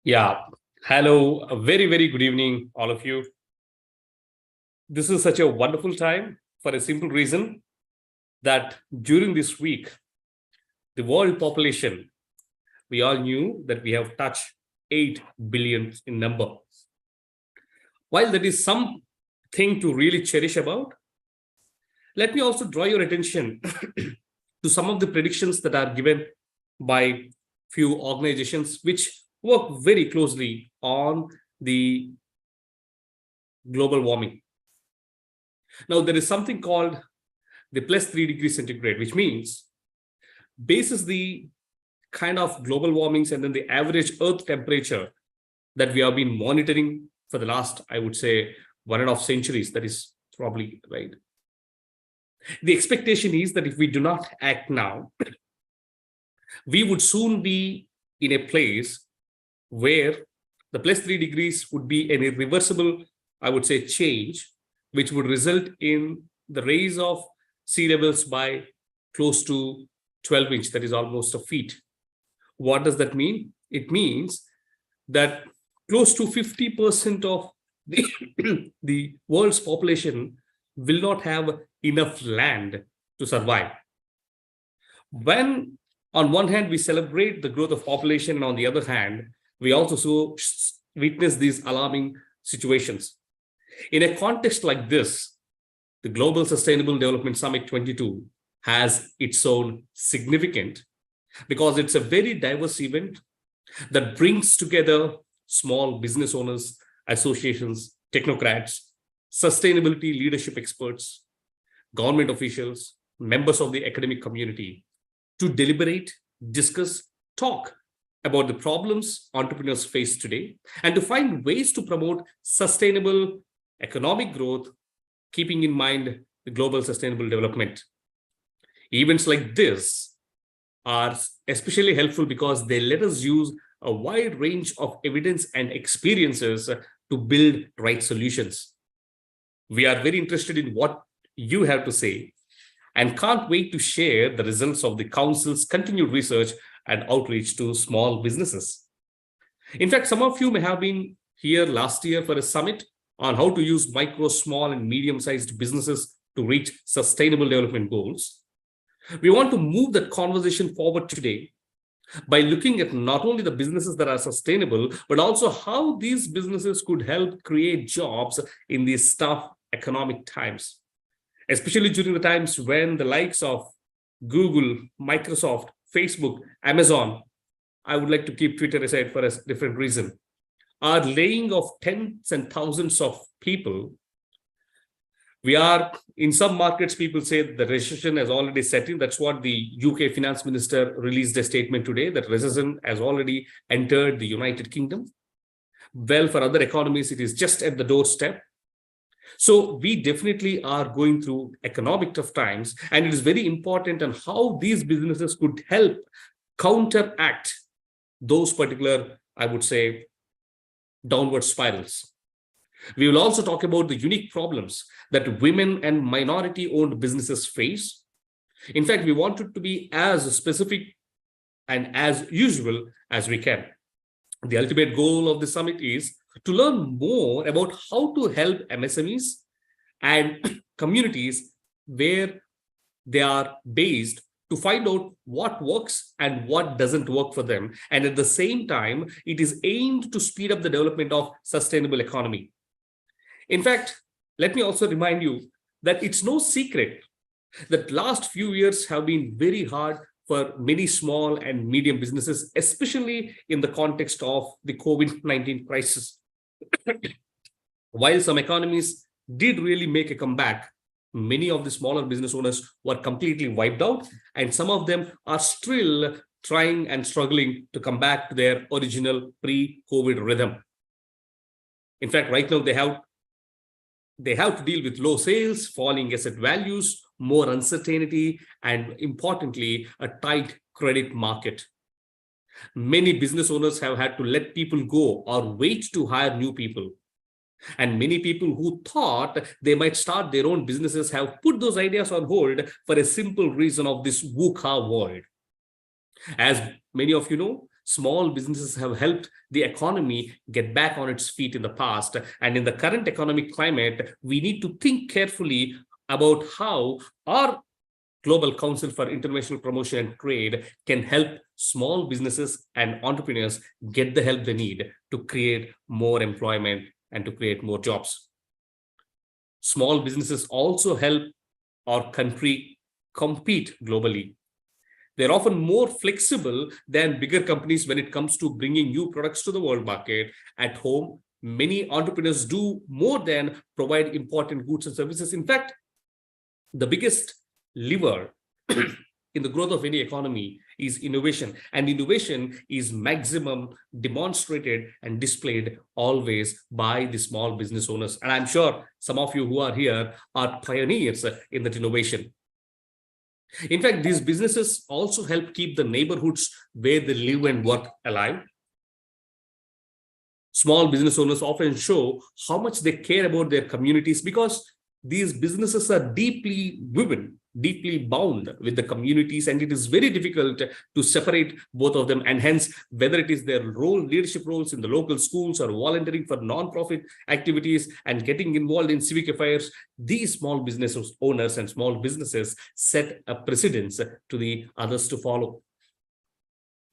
Yeah. Hello. A very, very good evening, all of you. This is such a wonderful time for a simple reason that during this week, the world population, we all knew that we have touched 8 billion in number. While that is something to really cherish about, let me also draw your attention to some of the predictions that are given by few organizations which work very closely on the global warming. Now, there is something called the plus 3 degrees centigrade, which means bases the kind of global warmings and then the average earth temperature that we have been monitoring for the last, I would say, 1.5 centuries. That is probably right. The expectation is that if we do not act now, we would soon be in a place where the plus 3 degrees would be an irreversible, I would say, change, which would result in the rise of sea levels by close to 12 inch, that is almost a feet. What does that mean? It means that close to 50% of the world's population will not have enough land to survive. When on one hand, we celebrate the growth of population, and on the other hand, we also witness these alarming situations. In a context like this, the Global Sustainable Development Summit 22 has its own significance because it's a very diverse event that brings together small business owners, associations, technocrats, sustainability leadership experts, government officials, members of the academic community to deliberate, discuss, talk about the problems entrepreneurs face today and to find ways to promote sustainable economic growth, keeping in mind the global sustainable development. Events like this are especially helpful because they let us use a wide range of evidence and experiences to build right solutions. We are very interested in what you have to say and can't wait to share the results of the Council's continued research and outreach to small businesses. In fact, some of you may have been here last year for a summit on how to use micro, small, and medium-sized businesses to reach sustainable development goals. We want to move that conversation forward today by looking at not only the businesses that are sustainable, but also how these businesses could help create jobs in these tough economic times, especially during the times when the likes of Google, Microsoft, Facebook, Amazon, I would like to keep Twitter aside for a different reason, are laying off tens and thousands of people. We are, in some markets, people say the recession has already set in. That's what the UK finance minister released a statement today, that recession has already entered the United Kingdom. Well, for other economies, it is just at the doorstep. So we definitely are going through economic tough times, and it is very important on how these businesses could help counteract those particular, I would say, downward spirals. We will also talk about the unique problems that women and minority-owned businesses face. In fact, we want it to be as specific and as usual as we can. The ultimate goal of the summit is to learn more about how to help MSMEs and communities where they are based to find out what works and what doesn't work for them. And at the same time, it is aimed to speed up the development of sustainable economy. In fact, let me also remind you that it's no secret that last few years have been very hard for many small and medium businesses, especially in the context of the COVID-19 crisis. While some economies did really make a comeback, many of the smaller business owners were completely wiped out, and some of them are still trying and struggling to come back to their original pre-COVID rhythm. In fact, right now they have to deal with low sales, falling asset values, more uncertainty, and importantly, a tight credit market. Many business owners have had to let people go or wait to hire new people. And many people who thought they might start their own businesses have put those ideas on hold for a simple reason of this VUCA world. As many of you know, Small businesses have helped the economy get back on its feet in the past. And in the current economic climate, we need to think carefully about how our Global Council for International Promotion and Trade can help small businesses and entrepreneurs get the help they need to create more employment and to create more jobs. Small businesses also help our country compete globally. They're often more flexible than bigger companies when it comes to bringing new products to the world market. At home, many entrepreneurs do more than provide important goods and services. In fact, the biggest lever in the growth of any economy is innovation, and innovation is maximum demonstrated and displayed always by the small business owners. And I'm sure some of you who are here are pioneers in that innovation. In fact, these businesses also help keep the neighborhoods where they live and work alive. Small business owners often show how much they care about their communities because these businesses are deeply woven, deeply bound with the communities, and it is very difficult to separate both of them. And hence, whether it is their leadership roles in the local schools or volunteering for non-profit activities and getting involved in civic affairs, these small business owners and small businesses set a precedence to the others to follow.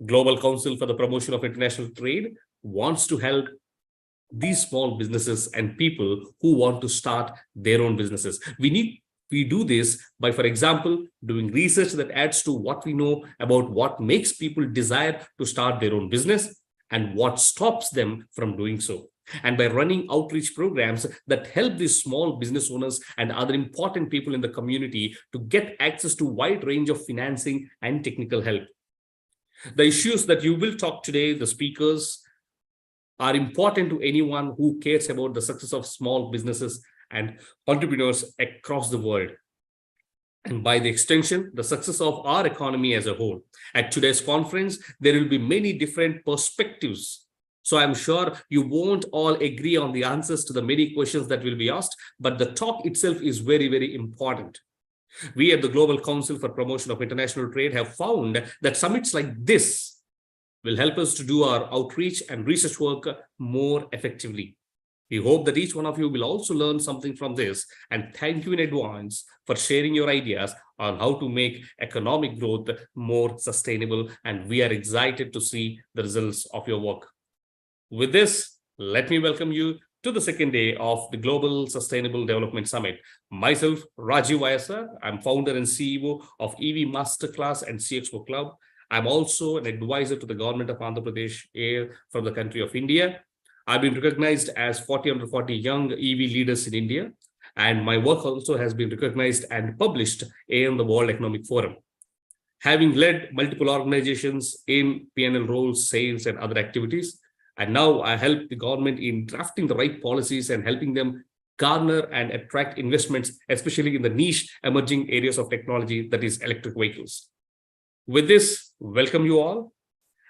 Global Council for the Promotion of International Trade wants to help these small businesses and people who want to start their own businesses. We do this by, for example, doing research that adds to what we know about what makes people desire to start their own business and what stops them from doing so. And by running outreach programs that help these small business owners and other important people in the community to get access to a wide range of financing and technical help. The issues that you will talk today, the speakers, are important to anyone who cares about the success of small businesses and entrepreneurs across the world, and by the extension, the success of our economy as a whole. At today's conference, there will be many different perspectives. So I'm sure you won't all agree on the answers to the many questions that will be asked, but the talk itself is very, very important. We at the Global Council for Promotion of International Trade have found that summits like this will help us to do our outreach and research work more effectively. We hope that each one of you will also learn something from this, and thank you in advance for sharing your ideas on how to make economic growth more sustainable, and we are excited to see the results of your work. With this, let me welcome you to the second day of the Global Sustainable Development Summit. Myself, Rajiv Vayasar, I'm founder and CEO of EV Masterclass and CXO Club. I'm also an advisor to the government of Andhra Pradesh from the country of India. I've been recognized as 40 under 40 young EV leaders in India, and my work also has been recognized and published in the World Economic Forum. Having led multiple organizations in P&L roles, sales, and other activities, and now I help the government in drafting the right policies and helping them garner and attract investments, especially in the niche emerging areas of technology, that is electric vehicles. With this, welcome you all.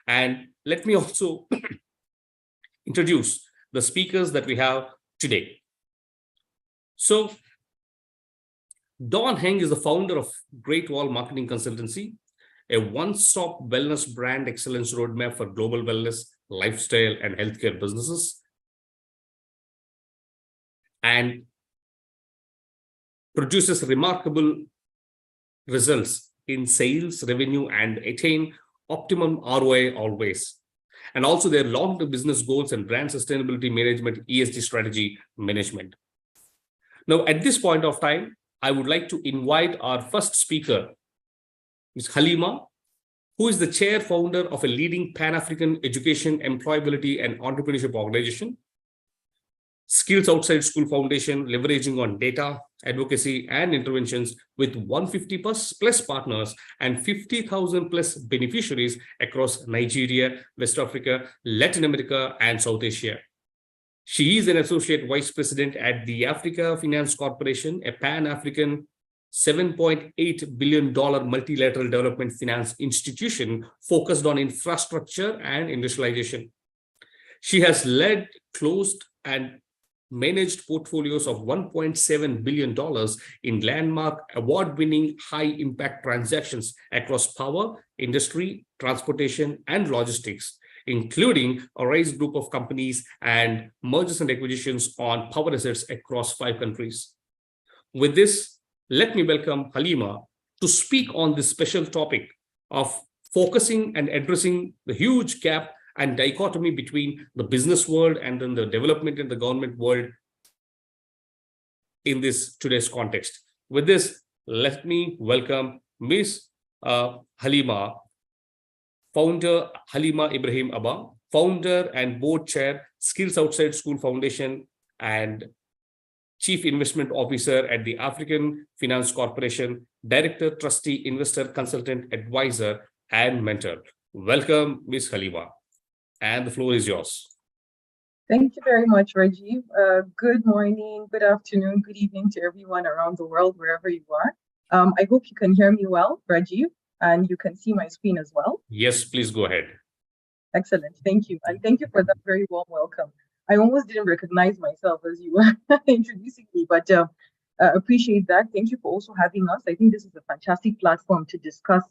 And let me also introduce the speakers that we have today. So, Don Heng is the founder of Great Wall Marketing Consultancy, a one-stop wellness brand excellence roadmap for global wellness, lifestyle, and healthcare businesses, and produces remarkable results in sales, revenue, and attain optimum ROI always. And also their long-term business goals and brand sustainability management, ESG strategy management. Now, at this point of time, I would like to invite our first speaker, Ms. Halima, who is the chair founder of a leading Pan-African education, employability, and entrepreneurship organization, Skills Outside School Foundation, leveraging on data, advocacy, and interventions with 150 plus partners and 50,000 plus beneficiaries across Nigeria, West Africa, Latin America, and South Asia. She is an associate vice president at the Africa Finance Corporation, a Pan-African $7.8 billion multilateral development finance institution focused on infrastructure and industrialization. She has led closed and managed portfolios of $1.7 billion in landmark award-winning high-impact transactions across power, industry, transportation, and logistics, including a raised group of companies and mergers and acquisitions on power assets across 5 countries. With this, let me welcome Halima to speak on this special topic of focusing and addressing the huge gap and dichotomy between the business world and then the development in the government world in this today's context. With this, let me welcome Ms. Halima, founder Halima Ibrahim Abba, founder and board chair, Skills Outside School Foundation, and Chief Investment Officer at the African Finance Corporation, Director, Trustee, Investor, Consultant, Advisor, and Mentor. Welcome, Ms. Halima. And the floor is yours. Thank you very much, Rajiv. Good morning, good afternoon, good evening to everyone around the world, wherever you are. I hope you can hear me well, Rajiv, and you can see my screen as well. Yes, please go ahead. Excellent. Thank you. And thank you for that very warm welcome. I almost didn't recognize myself as you were introducing me, but appreciate that. Thank you for also having us. I think this is a fantastic platform to discuss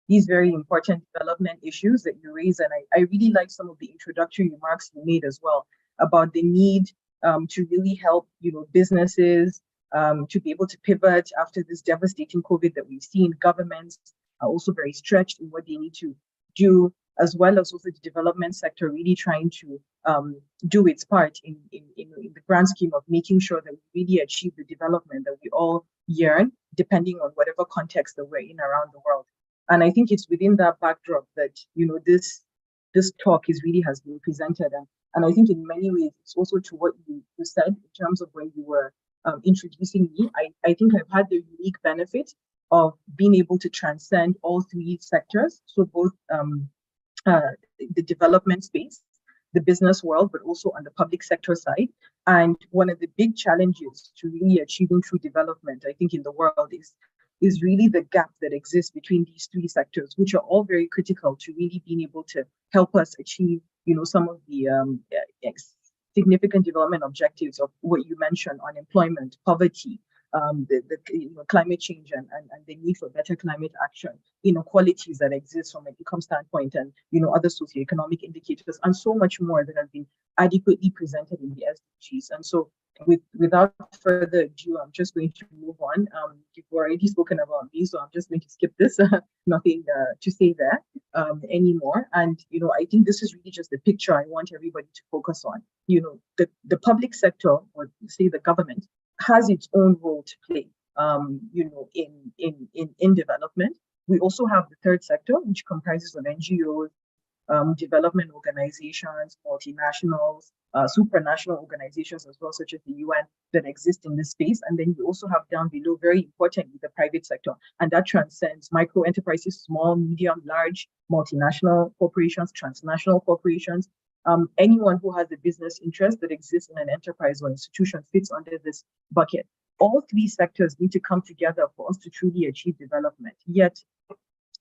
these very important development issues that you raise. And I really like some of the introductory remarks you made as well about the need to really help, businesses to be able to pivot after this devastating COVID that we've seen. Governments are also very stretched in what they need to do, as well as also the development sector really trying to do its part in the grand scheme of making sure that we really achieve the development that we all yearn, depending on whatever context that we're in around the world. And I think it's within that backdrop that, this talk has been presented. And I think in many ways, it's also to what you said in terms of when you were introducing me. I think I've had the unique benefit of being able to transcend all 3 sectors. So both the development space, the business world, but also on the public sector side. And one of the big challenges to really achieving true development, I think, in the world is really the gap that exists between these 3 sectors, which are all very critical to really being able to help us achieve, some of the significant development objectives of what you mentioned: unemployment, poverty, the climate change and the need for better climate action, inequalities that exist from an income standpoint, and other socioeconomic indicators, and so much more that have been adequately presented in the SDGs. And so without further ado, I'm just going to move on. You've already spoken about me, so I'm just going to skip this. Nothing to say there anymore. And I think this is really just the picture I want everybody to focus on. The public sector, or say the government, has its own role to play, in development. We also have the third sector, which comprises of NGOs, development organizations, multinationals, supranational organizations as well, such as the UN, that exist in this space. And then you also have down below, very importantly, the private sector, and that transcends micro enterprises, small, medium, large, multinational corporations, transnational corporations. Anyone who has a business interest that exists in an enterprise or institution fits under this bucket. All 3 sectors need to come together for us to truly achieve development. Yet,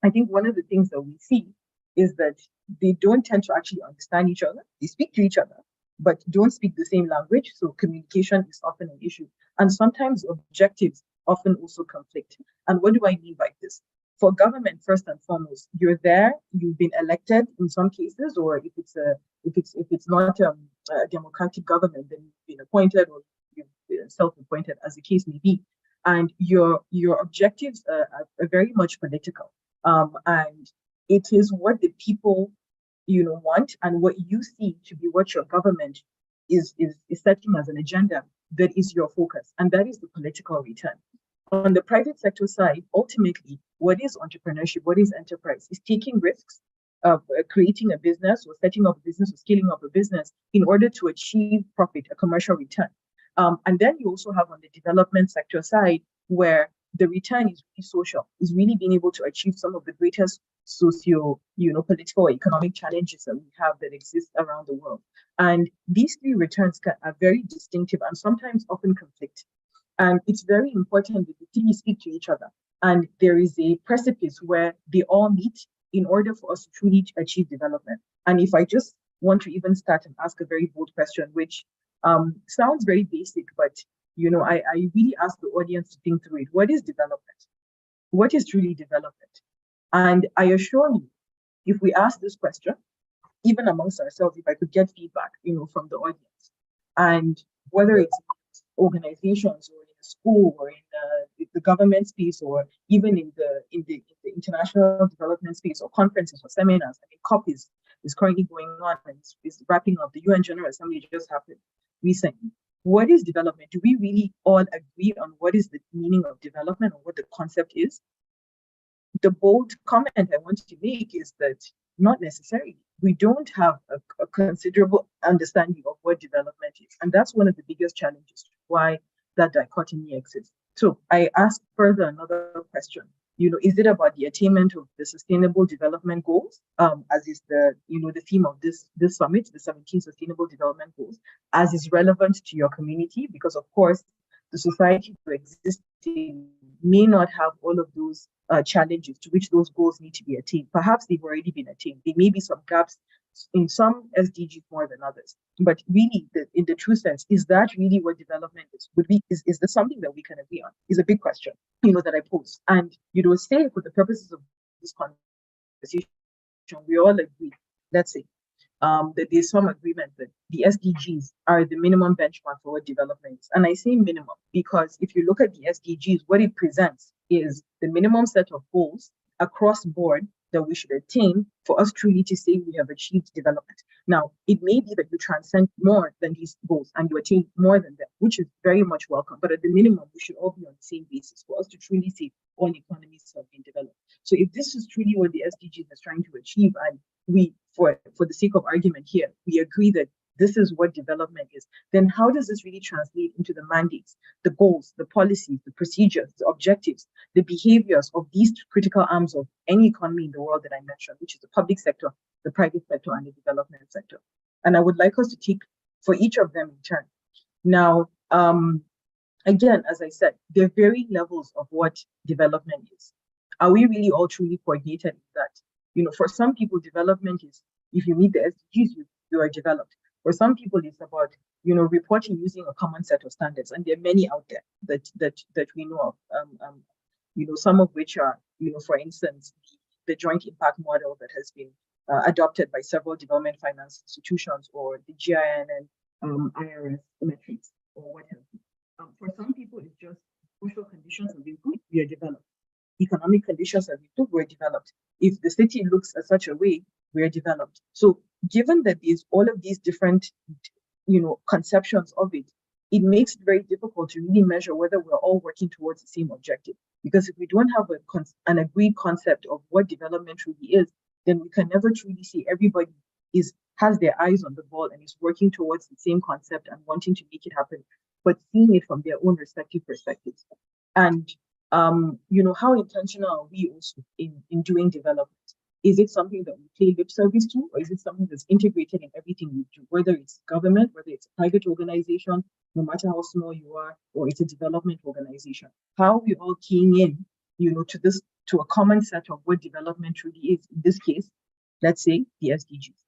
I think one of the things that we see is that they don't tend to actually understand each other. They speak to each other, but don't speak the same language. So communication is often an issue. And sometimes objectives often also conflict. And what do I mean by this? For government, first and foremost, you're there, you've been elected in some cases, or if it's not a democratic government, then you've been appointed or you've been self-appointed, as the case may be. And your objectives are very much political. And it is what the people want, and what you see to be what your government is setting as an agenda that is your focus, and that is the political return. On the private sector side, ultimately, what is entrepreneurship, what is enterprise, is taking risks of creating a business or setting up a business or scaling up a business in order to achieve profit, a commercial return. And then you also have on the development sector side, where the return is really social, is really being able to achieve some of the greatest socio, political or economic challenges that we have that exist around the world. And these 3 returns are very distinctive and sometimes often conflict. And it's very important that the 3 speak to each other. And there is a precipice where they all meet in order for us to truly achieve development. And if I just want to even start and ask a very bold question, which Sounds very basic, but I really ask the audience to think through it. What is development? What is truly development? And I assure you, if we ask this question, even amongst ourselves, if I could get feedback, from the audience, and whether it's organizations or in a school or in the government space or even in the international development space or conferences or seminars. I mean, COP is currently going on and is wrapping up. The UN General Assembly just happened recently. What is development? Do we really all agree on what is the meaning of development or what the concept is? The bold comment I want to make is that not necessarily. We don't have a considerable understanding of what development is. And that's one of the biggest challenges why that dichotomy exists. So I ask further another question. Is it about the attainment of the Sustainable Development Goals, as is the theme of this summit, the 17 Sustainable Development Goals, as is relevant to your community? Because of course, the society to exist in may not have all of those challenges to which those goals need to be attained. Perhaps they've already been attained. There may be some gaps in some SDGs more than others. But really, in the true sense, is that really what development is? Is this something that we can agree on? Is a big question, that I pose. And, say for the purposes of this conversation, we all agree, let's say, that there's some agreement that the SDGs are the minimum benchmark for what development is. And I say minimum because if you look at the SDGs, what it presents is the minimum set of goals across board that we should attain for us truly to say we have achieved development. Now, it may be that you transcend more than these goals and you attain more than them, which is very much welcome. But at the minimum, we should all be on the same basis for us to truly say all economies have been developed. So if this is truly what the SDGs is trying to achieve, and we, for the sake of argument here, we agree that this is what development is, then how does this really translate into the mandates, the goals, the policies, the procedures, the objectives, the behaviors of these critical arms of any economy in the world that I mentioned, which is the public sector, the private sector, and the development sector? And I would like us to take for each of them in turn. Now, again, as I said, there are varying levels of what development is. Are we really all truly coordinated in that? For some people, development is, if you meet the SDGs, you are developed. For some people, it's about, reporting using a common set of standards. And there are many out there that we know of, some of which are, for instance, the joint impact model that has been adopted by several development finance institutions, or the GIN and IRS metrics, or what have you. For some people, it's just social conditions have improved, we are developed. Economic conditions have improved, we're developed. If the city looks a such a way, we're developed. So given that there's all of these different, conceptions of it, it makes it very difficult to really measure whether we're all working towards the same objective. Because if we don't have an agreed concept of what development truly is, then we can never truly say everybody has their eyes on the ball and is working towards the same concept and wanting to make it happen, but seeing it from their own respective perspectives. And how intentional are we also in doing development? Is it something that we pay lip service to, or is it something that's integrated in everything we do, whether it's government, whether it's a private organization, no matter how small you are, or it's a development organization? How are we all keying in, to a common set of what development really is? In this case, let's say the SDGs.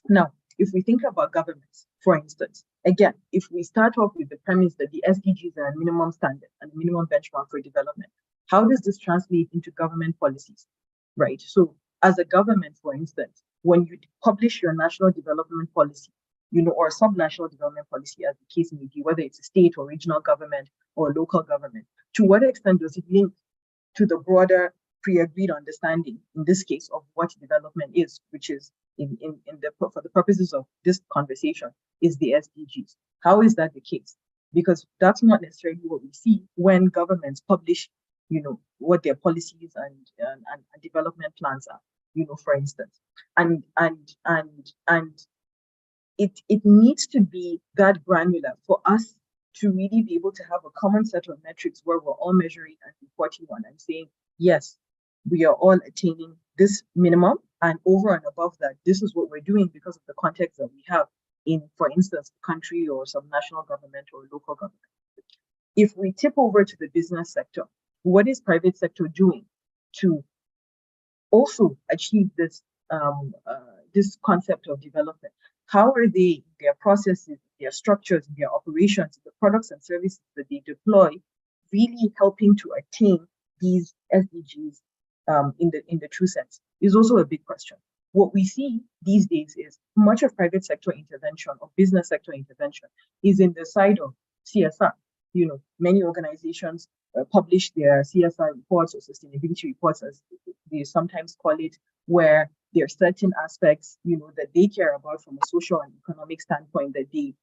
Now, if we think about governments, for instance, again, if we start off with the premise that the SDGs are a minimum standard and a minimum benchmark for development, how does this translate into government policies, right? So as a government, for instance, when you publish your national development policy, or sub-national development policy, as the case may be, whether it's a state or regional government or local government, to what extent does it link to the broader pre-agreed understanding, in this case, of what development is, which is, for the purposes of this conversation, is the SDGs? How is that the case? Because that's not necessarily what we see when governments publish, what their policies and development plans are, for instance. And it needs to be that granular for us to really be able to have a common set of metrics where we're all measuring and reporting on and saying, yes, we are all attaining this minimum, and over and above that, this is what we're doing because of the context that we have in, for instance, country or subnational government or local government. If we tip over to the business sector, what is private sector doing to also achieve this this concept of development? How are they, their processes, their structures, their operations, the products and services that they deploy, really helping to attain these SDGs in the true sense is also a big question. What we see these days is much of private sector intervention or business sector intervention is in the side of CSR. Many organizations publish their CSR reports or sustainability reports, as they sometimes call it, where there are certain aspects, that they care about from a social and economic standpoint that they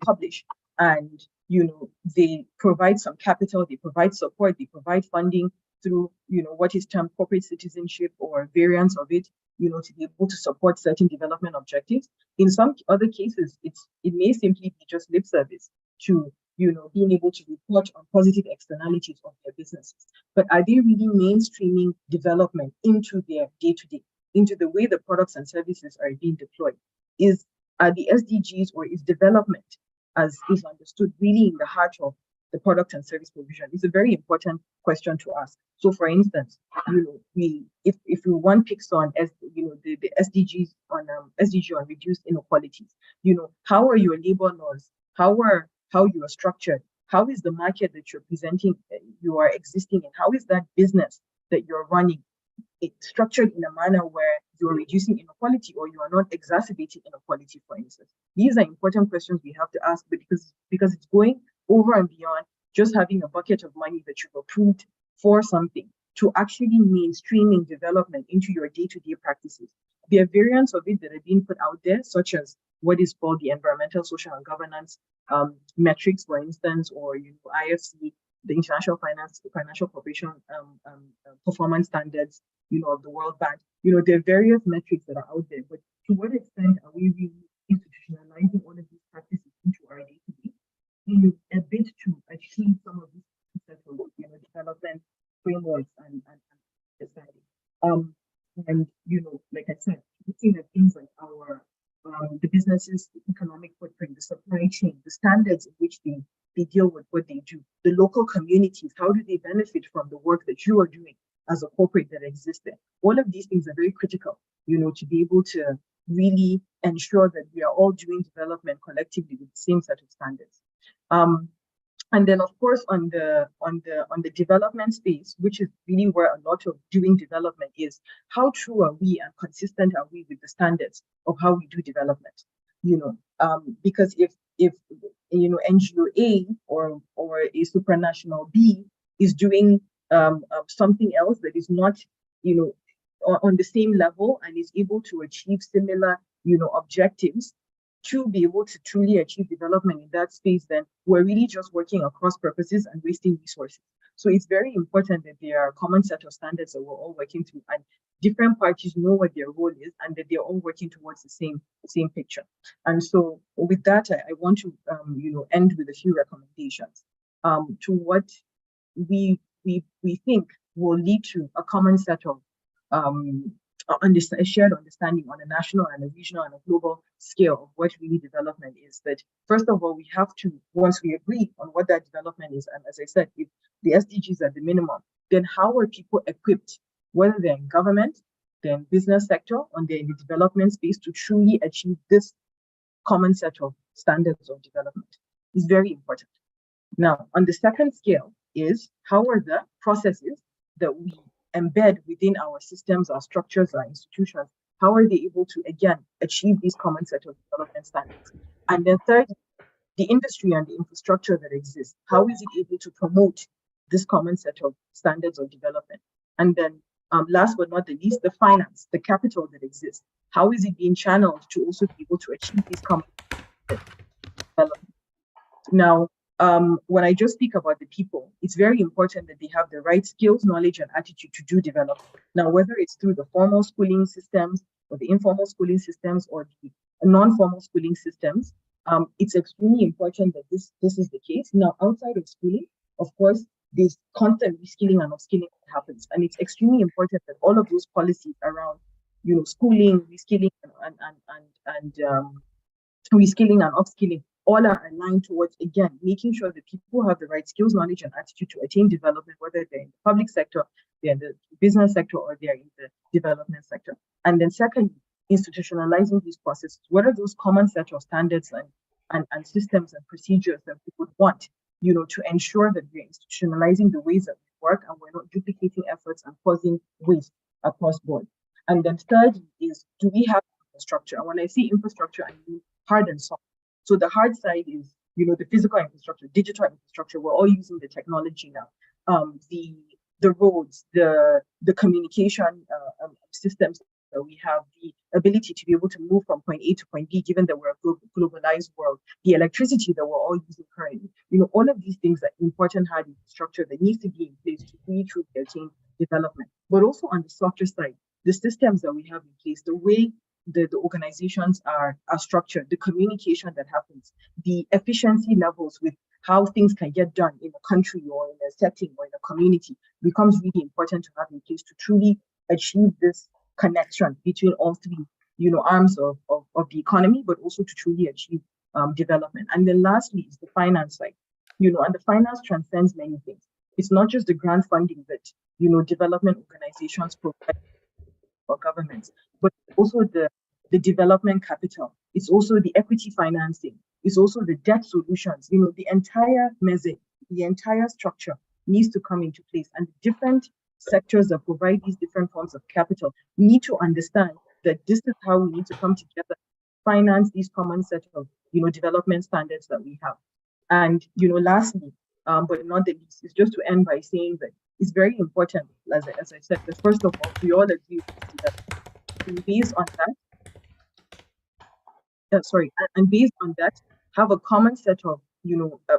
publish. And they provide some capital, they provide support, they provide funding through what is termed corporate citizenship or variants of it, to be able to support certain development objectives. In some other cases, it may simply be just lip service to being able to report on positive externalities of their businesses. But are they really mainstreaming development into their day-to-day, into the way the products and services are being deployed? Are the SDGs, or is development, as is understood, really in the heart of the product and service provision? It's a very important question to ask. So, for instance, if we want picks on the SDGs on SDG on reduced inequalities, how are your labor laws? How you are structured? How is the market that you're presenting, you are existing in? How is that business that you're running structured in a manner where you're reducing inequality or you are not exacerbating inequality, for instance? These are important questions we have to ask, because it's going over and beyond just having a bucket of money that you've approved for something to actually mainstreaming development into your day-to-day practices. There are variants of it that are being put out there, such as what is called the environmental, social, and governance metrics, for instance, or IFC, the International Financial Corporation performance standards, of the World Bank. There are various metrics that are out there, but to what extent are we really institutionalizing all of these practices into our day-to-day in a bid to achieve some of these development frameworks and understanding? And like I said, looking at things like our the businesses, the economic footprint, the supply chain, the standards in which they deal with what they do, the local communities, how do they benefit from the work that you are doing as a corporate that exists there? All of these things are very critical, to be able to really ensure that we are all doing development collectively with the same set of standards. And then, of course, on the development space, which is really where a lot of doing development is, how true are we and consistent are we with the standards of how we do development? Because if NGO A or a supranational B is doing something else that is not on the same level and is able to achieve similar objectives, to be able to truly achieve development in that space, then we're really just working across purposes and wasting resources. So it's very important that there are a common set of standards that we're all working through, and different parties know what their role is, and that they're all working towards the same picture. And so with that, I want to end with a few recommendations to what we think will lead to a common set of a shared understanding on a national and a regional and a global scale of what really development is. That first of all, we have to, once we agree on what that development is, and as I said, if the SDGs are the minimum, then how are people equipped, whether they're in government, they're in business sector, or they're in the development space, to truly achieve this common set of standards of development? Is very important. Now, on the second scale is, how are the processes that we embed within our systems, our structures, our institutions, how are they able to, again, achieve these common set of development standards? And then third, the industry and the infrastructure that exists, how is it able to promote this common set of standards of development? And then last but not the least, the finance, the capital that exists, how is it being channeled to also be able to achieve these common development? Now, when I just speak about the people, it's very important that they have the right skills, knowledge, and attitude to do development. Now, whether it's through the formal schooling systems or the informal schooling systems or the non-formal schooling systems, it's extremely important that this is the case. Now, outside of schooling, of course, there's constant reskilling and upskilling that happens, and it's extremely important that all of those policies around, schooling, reskilling, and reskilling and upskilling all are aligned towards, again, making sure that people have the right skills, knowledge, and attitude to attain development, whether they're in the public sector, they're in the business sector, or they're in the development sector. And then secondly, institutionalizing these processes? What are those common set of standards and systems and procedures that we would want, to ensure that we're institutionalizing the ways that we work and we're not duplicating efforts and causing waste across board? And then third is, do we have infrastructure? And when I say infrastructure, I mean hard and soft. So the hard side is, the physical infrastructure, digital infrastructure. We're all using the technology now. The roads, the communication systems that we have, the ability to be able to move from point A to point B, given that we're a globalized world, the electricity that we're all using currently, all of these things are important hard infrastructure that needs to be in place to really truly attain development. But also on the softer side, the systems that we have in place, the way the organizations are structured, the communication that happens, the efficiency levels with how things can get done in a country or in a setting or in a community becomes really important to have in place to truly achieve this connection between all three, arms of the economy, but also to truly achieve development. And then lastly is the finance side, and the finance transcends many things. It's not just the grant funding that, development organizations provide for governments, but also the development capital. It's also the equity financing. It's also the debt solutions. The entire message, the entire structure needs to come into place. And different sectors that provide these different forms of capital need to understand that this is how we need to come together, finance these common set of, development standards that we have. And, lastly, but not the least, is just to end by saying that it's very important, as I said, that first of all, we all agree that, and based on that, have a common set of,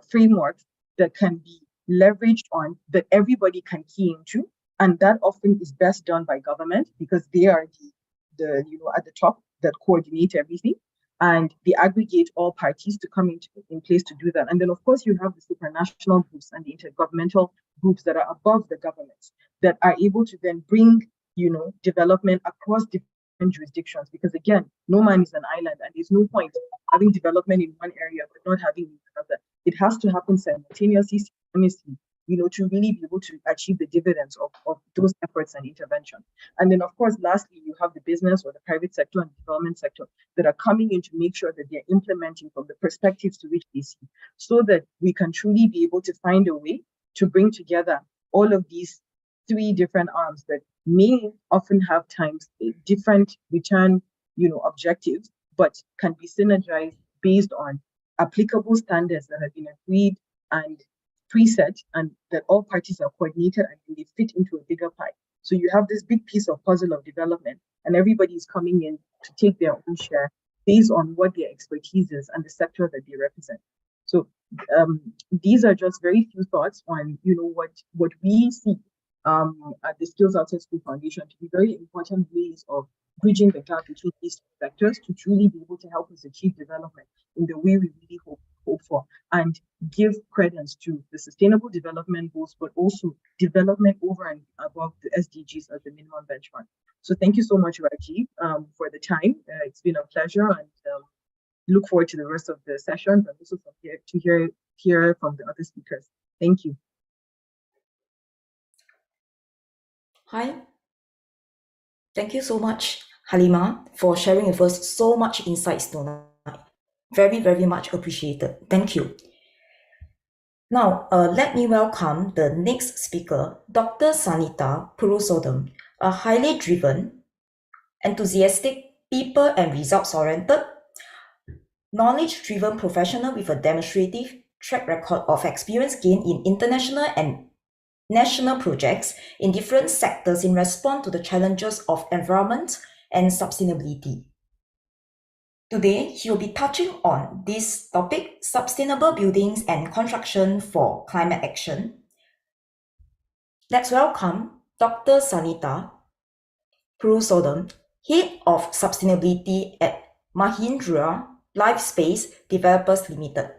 frameworks that can be leveraged on, that everybody can key into. And that often is best done by government because they are the at the top that coordinate everything, and they aggregate all parties to come in place to do that. And then, of course, you have the supranational groups and the intergovernmental groups that are above the governments that are able to then bring, development across different jurisdictions. Because again, no man is an island, and there's no point having development in one area but not having in another. It has to happen simultaneously, to really be able to achieve the dividends of those efforts and intervention. And then, of course, lastly, you have the business or the private sector and development sector that are coming in to make sure that they're implementing from the perspectives to which they see, so that we can truly be able to find a way to bring together all of these three different arms that may often have times different return, objectives, but can be synergized based on applicable standards that have been agreed and preset, and that all parties are coordinated and they fit into a bigger pie. So you have this big piece of puzzle of development, and everybody is coming in to take their own share based on what their expertise is and the sector that they represent. So these are just very few thoughts on, what we see at the Skills Outside School Foundation to be very important ways of bridging the gap between these sectors to truly be able to help us achieve development in the way we really hope for, and give credence to the sustainable development goals, but also development over and above the SDGs as the minimum benchmark. So thank you so much, Rajiv, for the time. It's been a pleasure, and look forward to the rest of the sessions and also to hear from the other speakers. Thank you. Hi. Thank you so much, Halima, for sharing with us so much insights tonight. Very, very much appreciated. Thank you. Now, let me welcome the next speaker, Dr. Sanita Purusodam, a highly driven, enthusiastic, people and results-oriented, knowledge-driven professional with a demonstrative track record of experience gained in international and national projects in different sectors in response to the challenges of environment and sustainability. Today, he will be touching on this topic, sustainable buildings and construction for climate action. Let's welcome Dr. Sanita Purusodam, Head of Sustainability at Mahindra Lifespace Developers Limited.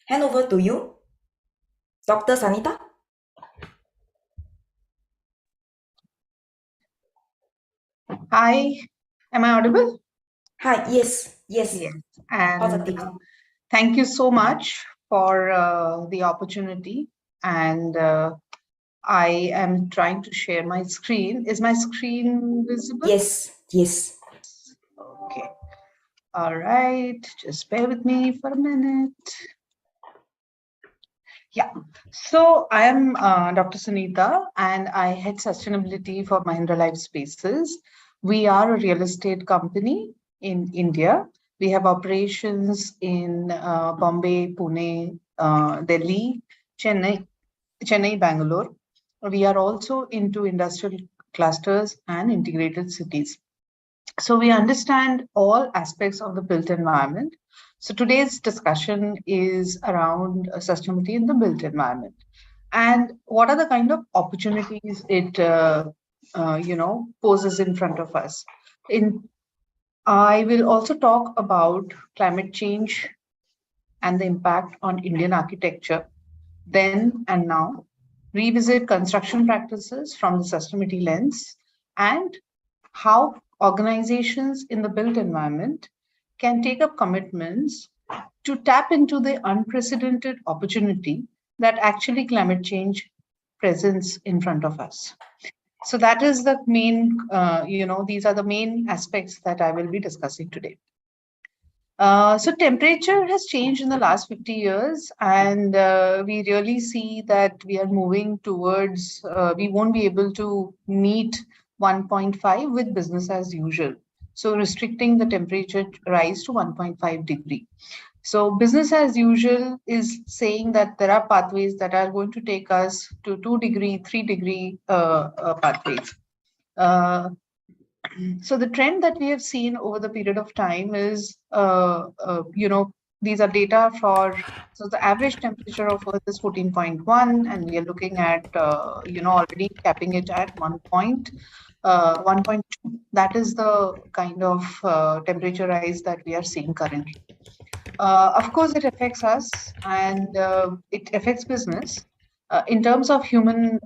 Hand over to you, Dr. Sanita. Hi, am I audible? Hi, yes. And Positive. thank you so much for the opportunity. And I am trying to share my screen. Is my screen visible? Yes. All right, just bear with me for a minute. Yeah, so I am Dr. Sunita and I head sustainability for Mahindra Life Spaces. We are a real estate company in India. We have operations in Bombay, Pune, Delhi, Chennai, Bangalore. We are also into industrial clusters and integrated cities. So we understand all aspects of the built environment. So today's discussion is around sustainability in the built environment, and what are the kind of opportunities it poses in front of us. I will also talk about climate change and the impact on Indian architecture, then and now, revisit construction practices from the sustainability lens, and how organizations in the built environment can take up commitments to tap into the unprecedented opportunity that actually climate change presents in front of us. So that is the main, these are the main aspects that I will be discussing today. So temperature has changed in the last 50 years, and we really see that we are moving towards, we won't be able to meet 1.5 with business as usual. So restricting the temperature rise to 1.5 degree. So business as usual is saying that there are pathways that are going to take us to 2 degree, 3 degree pathways. So the trend that we have seen over the period of time is, these are data for, so the average temperature of Earth is 14.1, and we are looking at, already capping it at 1.2. That is the kind of temperature rise that we are seeing currently. Of course, it affects us and it affects business. In terms of human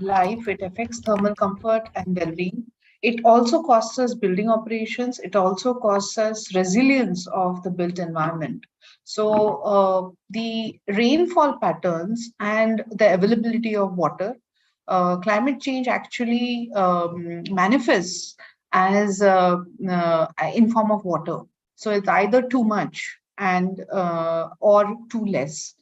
life, it affects thermal comfort and well-being. It also costs us building operations. It also costs us resilience of the built environment. So the rainfall patterns and the availability of water, climate change actually manifests as in form of water. So it's either too much and or too less.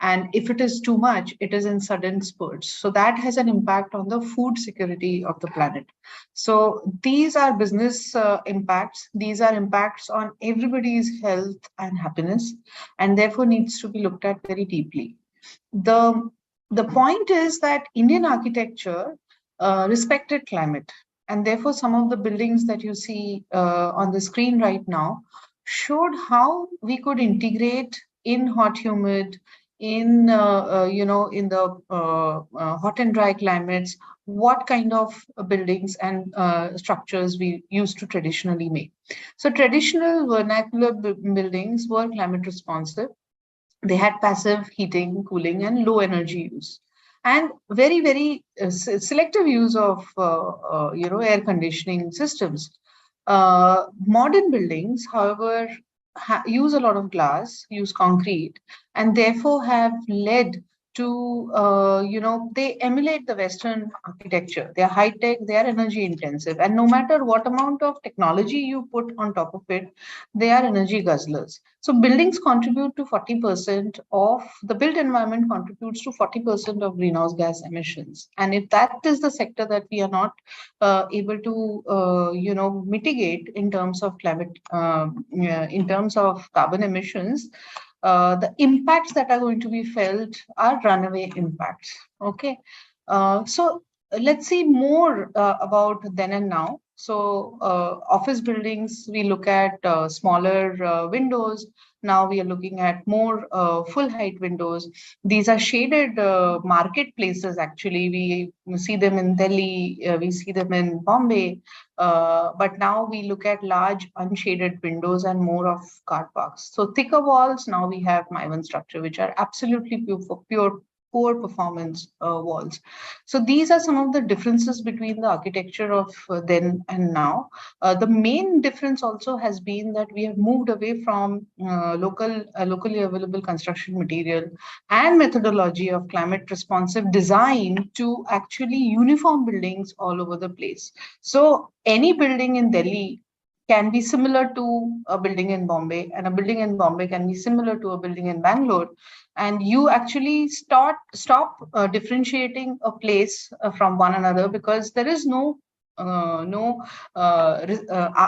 And if it is too much, it is in sudden spurts. So that has an impact on the food security of the planet. So these are business impacts. These are impacts on everybody's health and happiness, and therefore needs to be looked at very deeply. The point is that Indian architecture respected climate, and therefore some of the buildings that you see on the screen right now showed how we could integrate in hot, humid, in in the hot and dry climates, what kind of buildings and structures we used to traditionally make. So traditional vernacular buildings were climate responsive. They had passive heating, cooling, and low energy use, and very, very selective use of air conditioning systems. Modern buildings, however, use a lot of glass, use concrete, and therefore have led to, they emulate the Western architecture. They are high tech, they are energy intensive, and no matter what amount of technology you put on top of it, they are energy guzzlers. So buildings contribute to 40% of the built environment, contributes to 40% of greenhouse gas emissions. And if that is the sector that we are not able to, mitigate in terms of climate, in terms of carbon emissions, the impacts that are going to be felt are runaway impacts. Okay, so let's see more about then and now. So office buildings, we look at smaller windows. Now we are looking at more full height windows. These are shaded marketplaces. Actually, we see them in Delhi, we see them in Bombay. But now we look at large unshaded windows and more of car parks. So thicker walls, now we have Maivan structure, which are absolutely pure poor performance walls. So these are some of the differences between the architecture of then and now. The main difference also has been that we have moved away from locally available construction material and methodology of climate responsive design to actually uniform buildings all over the place. So any building in Delhi can be similar to a building in Bombay, and a building in Bombay can be similar to a building in Bangalore. And you actually stop differentiating a place from one another, because there is no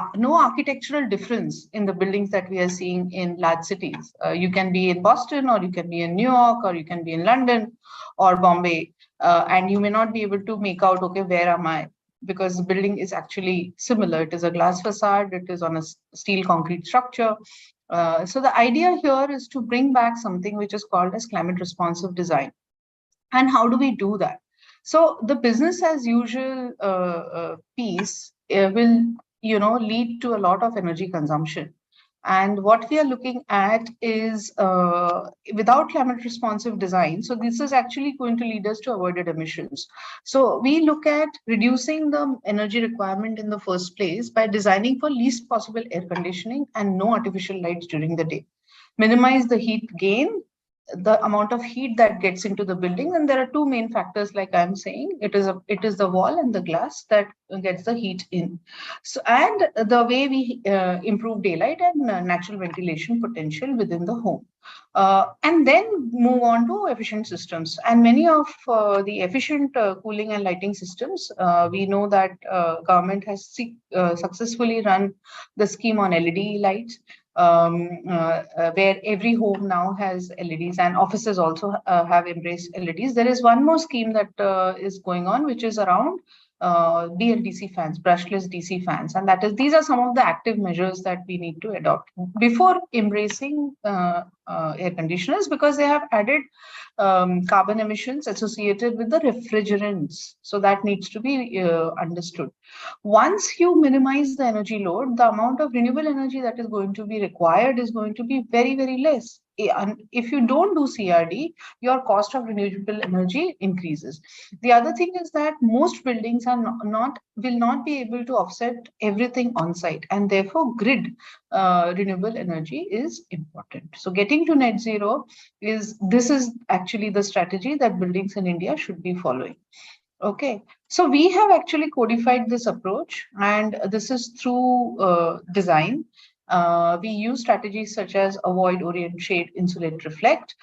architectural difference in the buildings that we are seeing in large cities. You can be in Boston, or you can be in New York, or you can be in London or Bombay, and you may not be able to make out, okay, where am I? Because the building is actually similar. It is a glass facade, it is on a steel concrete structure. So the idea here is to bring back something which is called as climate responsive design. And how do we do that? So the business as usual piece will, lead to a lot of energy consumption. And what we are looking at is without climate responsive design. So this is actually going to lead us to avoided emissions. So we look at reducing the energy requirement in the first place by designing for least possible air conditioning and no artificial lights during the day. Minimize the heat gain, the amount of heat that gets into the building. And there are two main factors, like I'm saying, it is the wall and the glass that gets the heat in. So, and the way we improve daylight and natural ventilation potential within the home. And then move on to efficient systems. And many of the efficient cooling and lighting systems, we know that government has successfully run the scheme on LED lights, where every home now has LEDs, and offices also have embraced LEDs. There is one more scheme that is going on, which is around BLDC fans, brushless DC fans, and these are some of the active measures that we need to adopt before embracing air conditioners, because they have added carbon emissions associated with the refrigerants. So that needs to be understood. Once you minimize the energy load, the amount of renewable energy that is going to be required is going to be very, very less. And if you don't do CRD, your cost of renewable energy increases. The other thing is that most buildings will not be able to offset everything on site, and therefore grid renewable energy is important. So getting to net zero is actually the strategy that buildings in India should be following. Okay, so we have actually codified this approach, and this is through design. We use strategies such as avoid, orient, shade, insulate, reflect,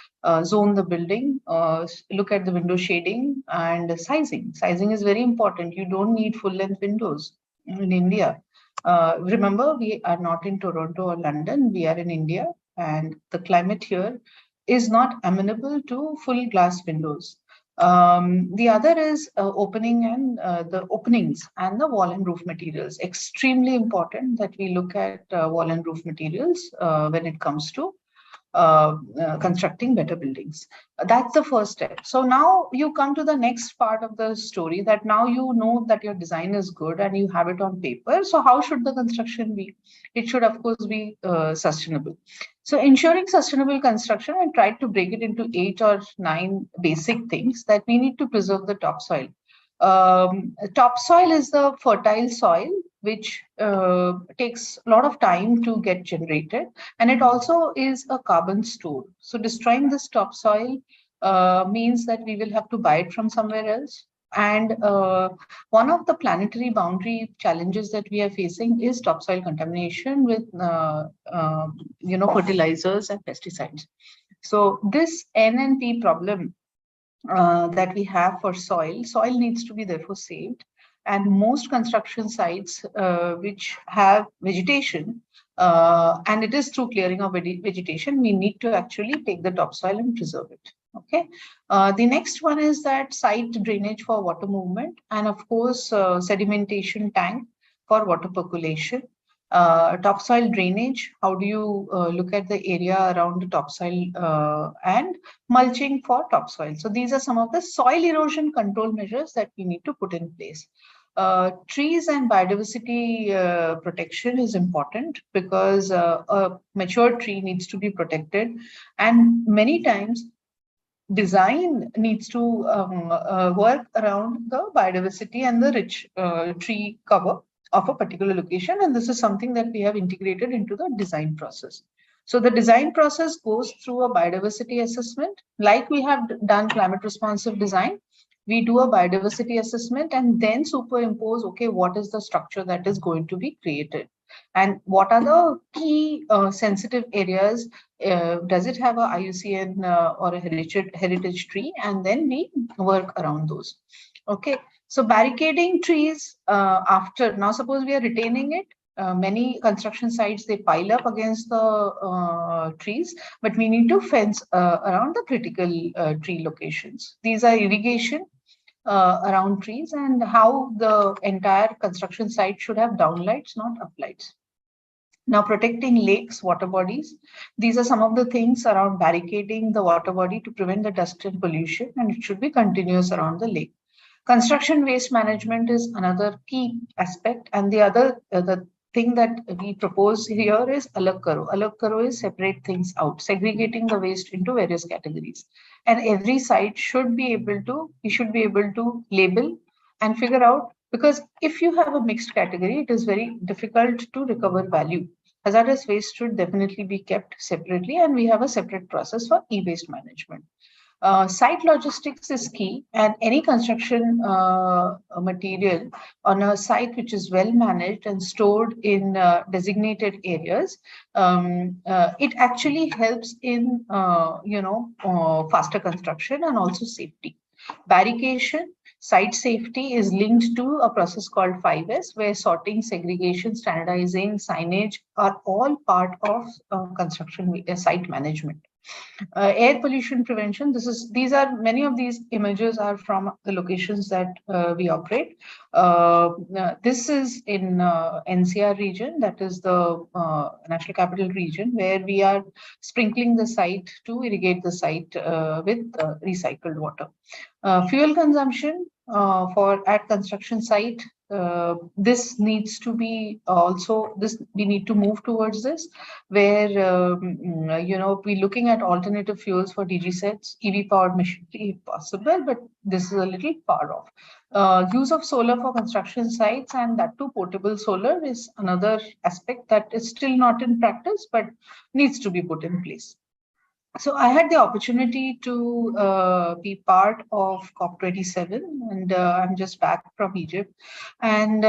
zone the building, look at the window shading, and sizing. Sizing is very important. You don't need full length windows in India. Remember, we are not in Toronto or London, we are in India, and the climate here is not amenable to full glass windows. The other is opening and the openings and the wall and roof materials. Extremely important that we look at wall and roof materials when it comes to constructing better buildings. That's the first step. So now you come to the next part of the story, that now you know that your design is good and you have it on paper. So how should the construction be? It should, of course, be sustainable. So ensuring sustainable construction, I tried to break it into 8 or 9 basic things. That we need to preserve the topsoil. Topsoil is the fertile soil which takes a lot of time to get generated, and it also is a carbon store. So destroying this topsoil means that we will have to buy it from somewhere else. And one of the planetary boundary challenges that we are facing is topsoil contamination with fertilizers and pesticides. So this N and P problem that we have for soil needs to be therefore saved. And most construction sites which have vegetation, and it is through clearing of vegetation, we need to actually take the topsoil and preserve it. Okay. The next one is that site drainage for water movement, and of course sedimentation tank for water percolation. Topsoil drainage, how do you look at the area around the topsoil, and mulching for topsoil. So these are some of the soil erosion control measures that we need to put in place. Trees and biodiversity protection is important, because a mature tree needs to be protected, and many times design needs to work around the biodiversity and the rich tree cover of a particular location, and this is something that we have integrated into the design process. So the design process goes through a biodiversity assessment, like we have done climate responsive design. We do a biodiversity assessment and then superimpose, okay, what is the structure that is going to be created. and what are the key sensitive areas. Does it have a IUCN or a heritage tree? And then we work around those. Okay, so barricading trees after, now suppose we are retaining it. Many construction sites, they pile up against the trees, but we need to fence around the critical tree locations. These are irrigation around trees, and how the entire construction site should have downlights, not uplights. Now, protecting lakes, water bodies. These are some of the things around barricading the water body to prevent the dust and pollution, and it should be continuous around the lake. Construction waste management is another key aspect, and the other the thing that we propose here is alag karo. Alag karo is separate things out, segregating the waste into various categories. And every site should be able to, we should be able to label and figure out, because if you have a mixed category, it is very difficult to recover value. Hazardous waste should definitely be kept separately, and we have a separate process for e-waste management. Site logistics is key, and any construction material on a site which is well managed and stored in designated areas, it actually helps in faster construction and also safety. Barricading, site safety is linked to a process called 5S, where sorting, segregation, standardizing, signage are all part of construction site management. Air pollution prevention. These are many of these images are from the locations that we operate. This is in NCR region, that is the National Capital Region, where we are sprinkling the site to irrigate the site with recycled water. Fuel consumption for at construction site. This needs to be also, we need to move towards this, where we're looking at alternative fuels for DG sets, EV powered machinery if possible, but this is a little far off. Use of solar for construction sites, and that too portable solar, is another aspect that is still not in practice but needs to be put in place. So I had the opportunity to be part of COP27, and I'm just back from Egypt, and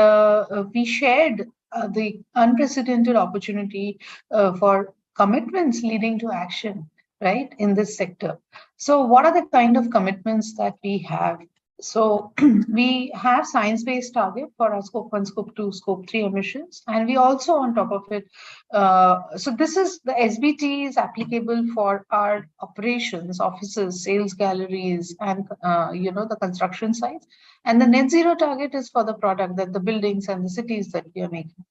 we shared the unprecedented opportunity for commitments leading to action, right, in this sector. So what are the kind of commitments that we have? So we have science-based target for our scope 1, scope 2, scope 3 emissions, and we also on top of it, so this is the SBT is applicable for our operations, offices, sales galleries, and the construction sites, and the net zero target is for the product, that the buildings and the cities that we are making.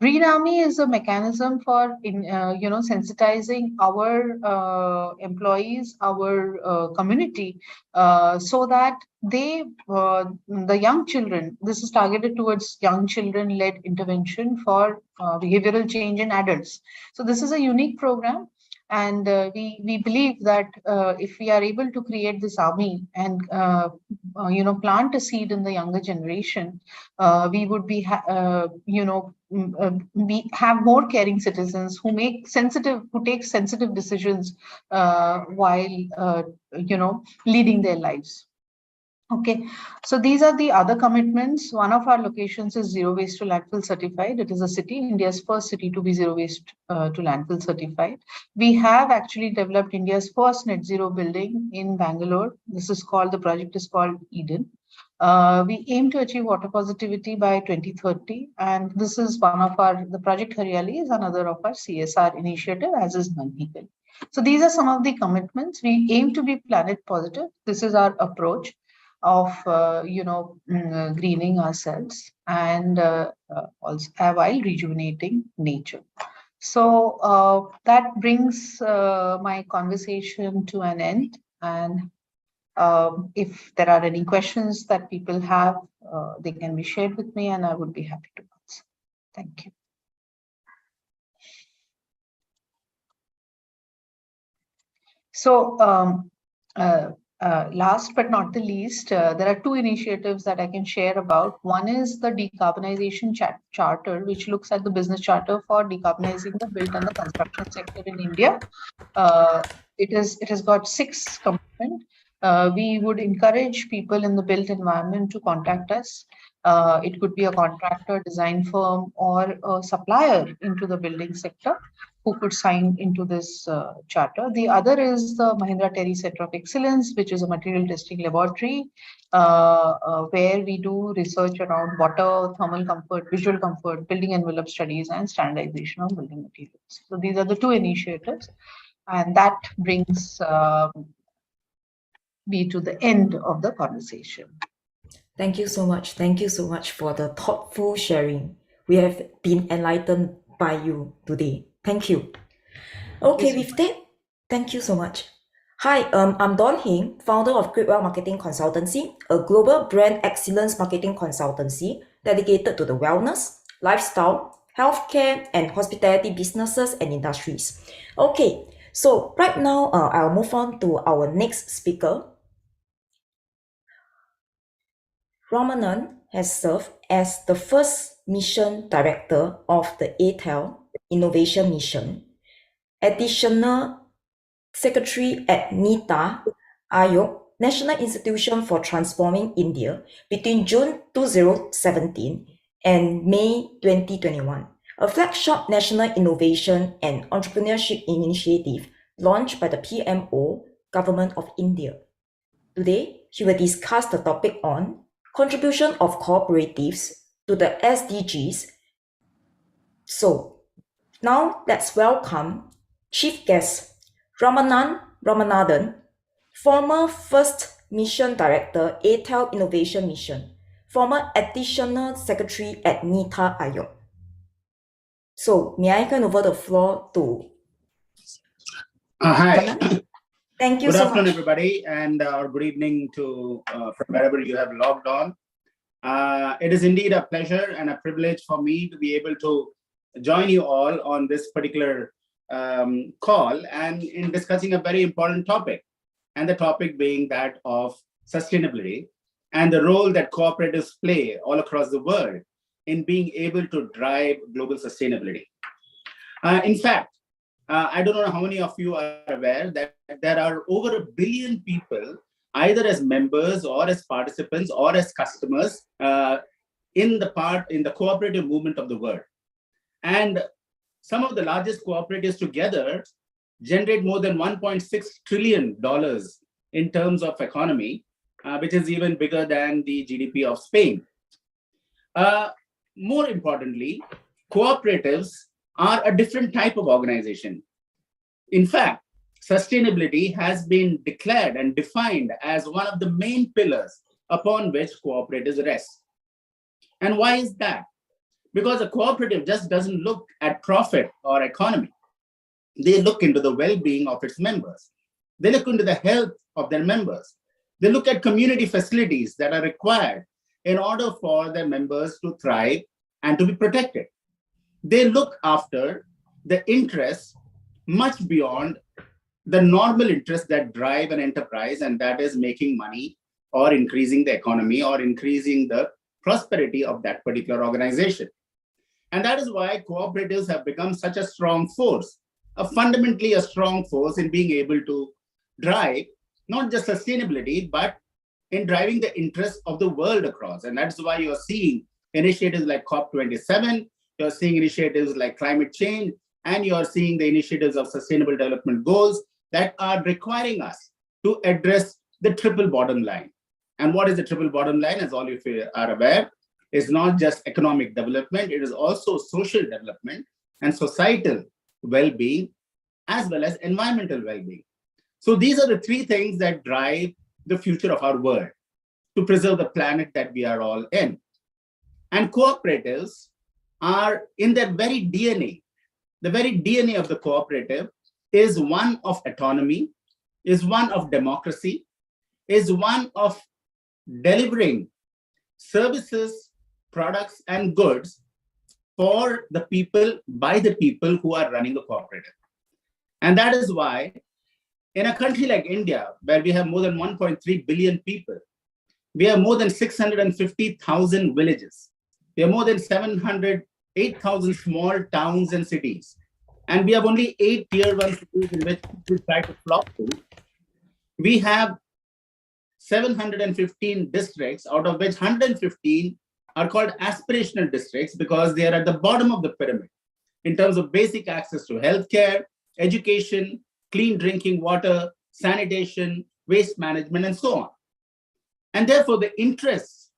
Green Army is a mechanism for sensitizing our employees, our community, so that they, the young children, this is targeted towards young children-led intervention for behavioral change in adults. So this is a unique program. And we believe that if we are able to create this army and plant a seed in the younger generation, we would be we have more caring citizens who take sensitive decisions while leading their lives. Okay, so these are the other commitments. One of our locations is zero waste to landfill certified. It is a city, India's first city to be zero waste to landfill certified. We have actually developed India's first net zero building in Bangalore. The project is called Eden. We aim to achieve water positivity by 2030. And this is the project Haryali is another of our CSR initiative, as is Manhikal. So these are some of the commitments. We aim to be planet positive. This is our approach of greening ourselves and also while rejuvenating nature. So that brings my conversation to an end, and if there are any questions that people have, they can be shared with me and I would be happy to answer. Thank you. So last but not the least, there are two initiatives that I can share about. One is the decarbonization charter, which looks at the business charter for decarbonizing the built and the construction sector in India. It has got 6 components. We would encourage people in the built environment to contact us. It could be a contractor, design firm, or a supplier into the building sector who could sign into this charter. The other is the Mahindra Terry Center of Excellence, which is a material testing laboratory where we do research around water, thermal comfort, visual comfort, building envelope studies, and standardization of building materials. So these are the two initiatives, and that brings me to the end of the conversation. Thank you so much. Thank you so much for the thoughtful sharing. We have been enlightened by you today. Thank you. Okay, with that, thank you so much. Hi, I'm Dawn Hing, founder of Greatwell Marketing Consultancy, a global brand excellence marketing consultancy dedicated to the wellness, lifestyle, healthcare, and hospitality businesses and industries. Okay, so right now, I'll move on to our next speaker. Ramanan has served as the first mission director of the ATEL Innovation Mission, additional secretary at NITA Ayog, National Institution for Transforming India, between June 2017 and May 2021, a flagship national innovation and entrepreneurship initiative launched by the PMO, Government of India. Today, she will discuss the topic on contribution of cooperatives to the SDGs. So, now let's welcome Chief Guest Ramanathan, former First Mission Director, ATEL Innovation Mission, former Additional Secretary at NITA Ayog. So, may I hand over the floor to Hi. Ramanan? Thank you Good so afternoon, much. everybody, and good evening to from wherever you have logged on. It is indeed a pleasure and a privilege for me to be able to join you all on this particular call and in discussing a very important topic, and the topic being that of sustainability and the role that cooperatives play all across the world in being able to drive global sustainability. In fact, I don't know how many of you are aware that there are over 1 billion people, either as members or as participants or as customers in the cooperative movement of the world. And some of the largest cooperatives together generate more than $1.6 trillion in terms of economy, which is even bigger than the GDP of Spain. More importantly, cooperatives are a different type of organization. In fact, sustainability has been declared and defined as one of the main pillars upon which cooperatives rest. And why is that? Because a cooperative just doesn't look at profit or economy. They look into the well-being of its members. They look into the health of their members. They look at community facilities that are required in order for their members to thrive and to be protected. They look after the interests much beyond the normal interests that drive an enterprise, and that is making money or increasing the economy or increasing the prosperity of that particular organization. And that is why cooperatives have become such a strong force, fundamentally a strong force in being able to drive not just sustainability, but in driving the interests of the world across. And that's why you're seeing initiatives like COP27, you're seeing initiatives like climate change, and you're seeing the initiatives of sustainable development goals that are requiring us to address the triple bottom line. And what is the triple bottom line? As all of you are aware, is not just economic development, it is also social development and societal well-being, as well as environmental well-being. So these are the three things that drive the future of our world, to preserve the planet that we are all in. And cooperatives are in their very DNA. The very DNA of the cooperative is one of autonomy, is one of democracy, is one of delivering services, products, and goods for the people, by the people who are running the cooperative. And that is why in a country like India, where we have more than 1.3 billion people, we have more than 650,000 villages. We have more than 8,000 small towns and cities. And we have only 8 tier 1 cities in which people try to flock to. We have 715 districts, out of which 115 are called aspirational districts because they are at the bottom of the pyramid in terms of basic access to healthcare, education, clean drinking water, sanitation, waste management, and so on. And therefore, the interests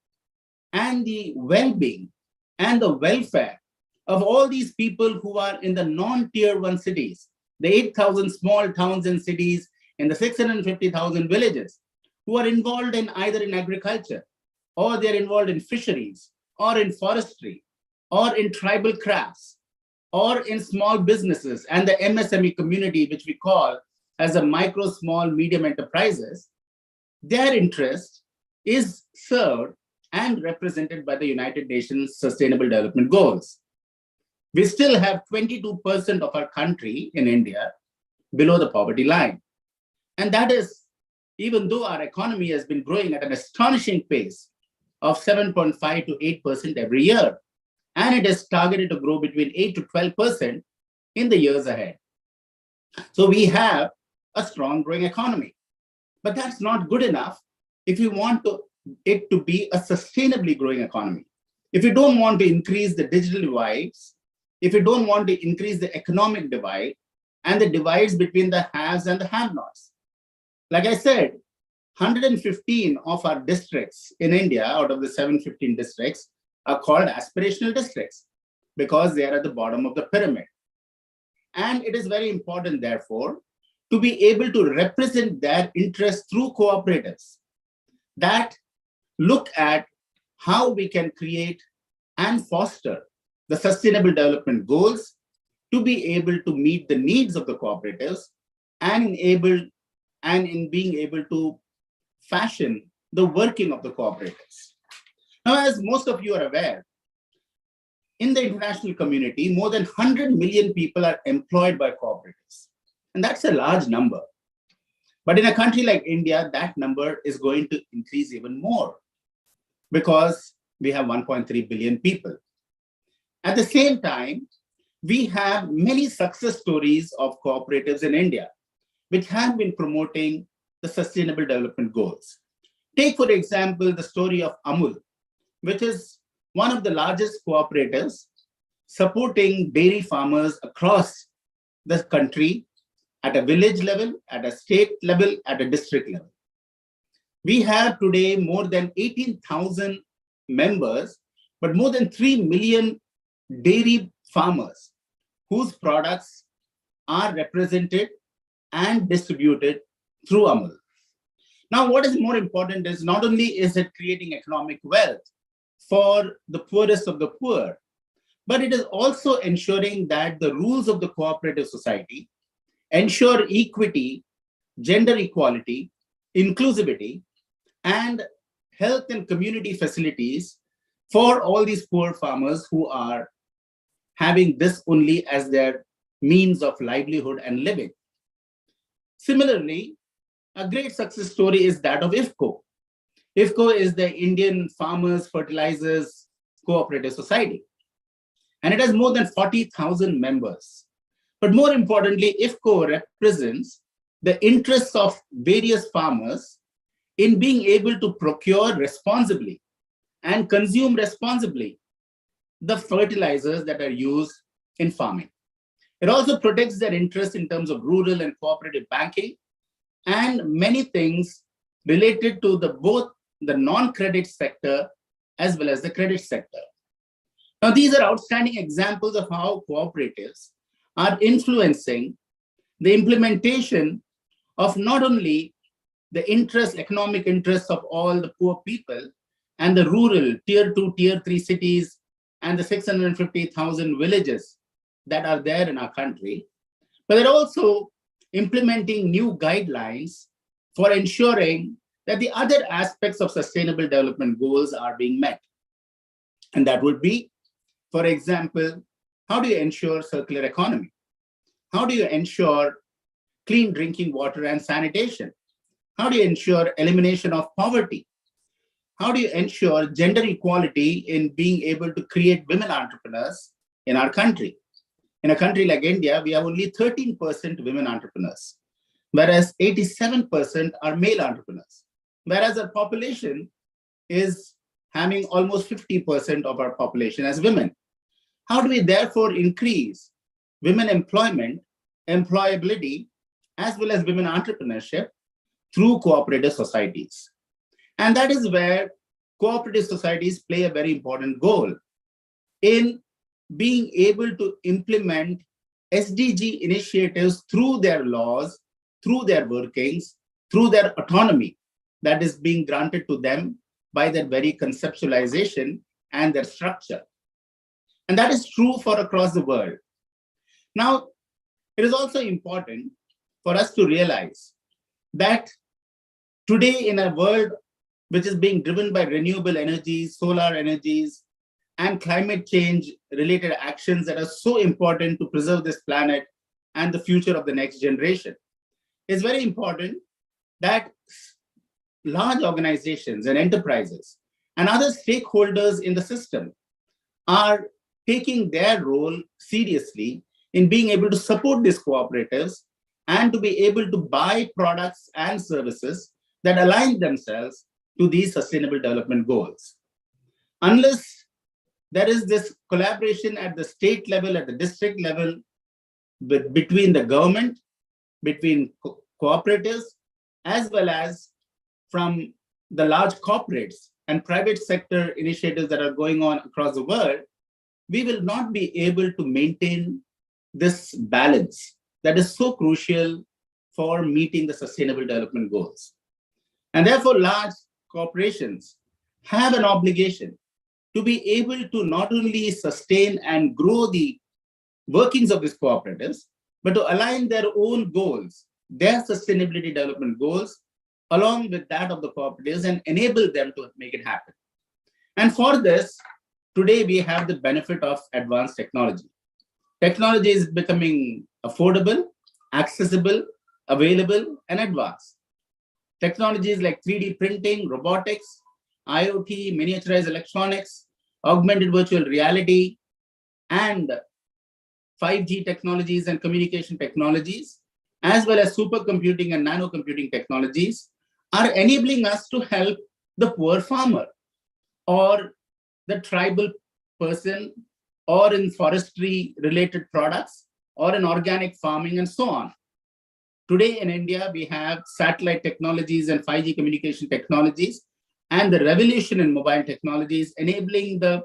and the well-being and the welfare of all these people who are in the non-tier 1 cities, the 8,000 small towns and cities, and the 650,000 villages, who are involved in either in agriculture, or they're involved in fisheries, or in forestry, or in tribal crafts, or in small businesses, and the MSME community, which we call as the micro, small, medium enterprises, their interest is served and represented by the United Nations Sustainable Development Goals. We still have 22% of our country in India below the poverty line. And that is, even though our economy has been growing at an astonishing pace of 7.5 to 8% every year, and it is targeted to grow between 8 to 12% in the years ahead. So we have a strong growing economy, but that's not good enough if you want it to be a sustainably growing economy. If you don't want to increase the digital divides, if you don't want to increase the economic divide and the divides between the haves and the have-nots. Like I said, 115 of our districts in India, out of the 715 districts, are called aspirational districts because they are at the bottom of the pyramid. And it is very important, therefore, to be able to represent their interests through cooperatives that look at how we can create and foster the Sustainable Development Goals to be able to meet the needs of the cooperatives and in being able to fashion the working of the cooperatives. Now, as most of you are aware, in the international community, more than 100 million people are employed by cooperatives. And that's a large number. But in a country like India, that number is going to increase even more because we have 1.3 billion people. At the same time, we have many success stories of cooperatives in India, which have been promoting the Sustainable Development Goals. Take, for example, the story of Amul, which is one of the largest cooperatives supporting dairy farmers across the country at a village level, at a state level, at a district level. We have today more than 18,000 members, but more than 3 million dairy farmers whose products are represented and distributed through Amul. Now, what is more important is not only is it creating economic wealth for the poorest of the poor, but it is also ensuring that the rules of the cooperative society ensure equity, gender equality, inclusivity, and health and community facilities for all these poor farmers who are having this only as their means of livelihood and living. Similarly, a great success story is that of IFFCO. IFFCO is the Indian Farmers Fertilizers Cooperative Society, and it has more than 40,000 members. But more importantly, IFFCO represents the interests of various farmers in being able to procure responsibly and consume responsibly the fertilizers that are used in farming. It also protects their interests in terms of rural and cooperative banking and many things related to both the non-credit sector as well as the credit sector. Now, these are outstanding examples of how cooperatives are influencing the implementation of not only the economic interests of all the poor people and the rural tier 2, tier 3 cities and the 650,000 villages that are there in our country, but they're also implementing new guidelines for ensuring that the other aspects of Sustainable Development Goals are being met. And that would be, for example, how do you ensure circular economy? How do you ensure clean drinking water and sanitation? How do you ensure elimination of poverty? How do you ensure gender equality in being able to create women entrepreneurs in our country? In a country like India, we have only 13% women entrepreneurs, whereas 87% are male entrepreneurs. whereas our population is having almost 50% of our population as women. How do we therefore increase women employment, employability, as well as women entrepreneurship through cooperative societies? And that is where cooperative societies play a very important role in being able to implement SDG initiatives through their laws, through their workings, through their autonomy that is being granted to them by their very conceptualization and their structure. And that is true for across the world. Now, it is also important for us to realize that today in a world which is being driven by renewable energies, solar energies, and climate change related actions that are so important to preserve this planet and the future of the next generation, it's very important that large organizations and enterprises and other stakeholders in the system are taking their role seriously in being able to support these cooperatives and to be able to buy products and services that align themselves to these sustainable development goals. Unless there is this collaboration at the state level, at the district level, between the government, between cooperatives, as well as from the large corporates and private sector initiatives that are going on across the world, we will not be able to maintain this balance that is so crucial for meeting the sustainable development goals. And therefore, large corporations have an obligation to be able to not only sustain and grow the workings of these cooperatives, but to align their own goals, their sustainability development goals, along with that of the cooperatives and enable them to make it happen. And for this, today we have the benefit of advanced technology. Technology is becoming affordable, accessible, available, and advanced. Technologies like 3D printing, robotics, IoT, miniaturized electronics, augmented virtual reality, and 5G technologies and communication technologies, as well as supercomputing and nanocomputing technologies, are enabling us to help the poor farmer or the tribal person or in forestry related products or in organic farming and so on. Today in India, we have satellite technologies and 5G communication technologies and the revolution in mobile technologies enabling the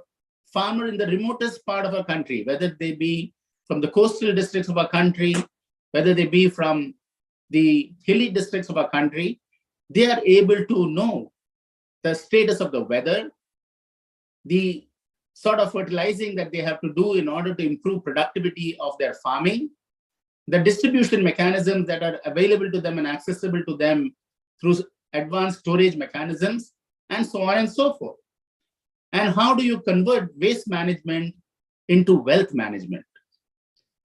farmer in the remotest part of our country, whether they be from the coastal districts of our country, whether they be from the hilly districts of our country, they are able to know the status of the weather, the sort of fertilizing that they have to do in order to improve productivity of their farming, the distribution mechanisms that are available to them and accessible to them through advanced storage mechanisms, and so on and so forth. And how do you convert waste management into wealth management?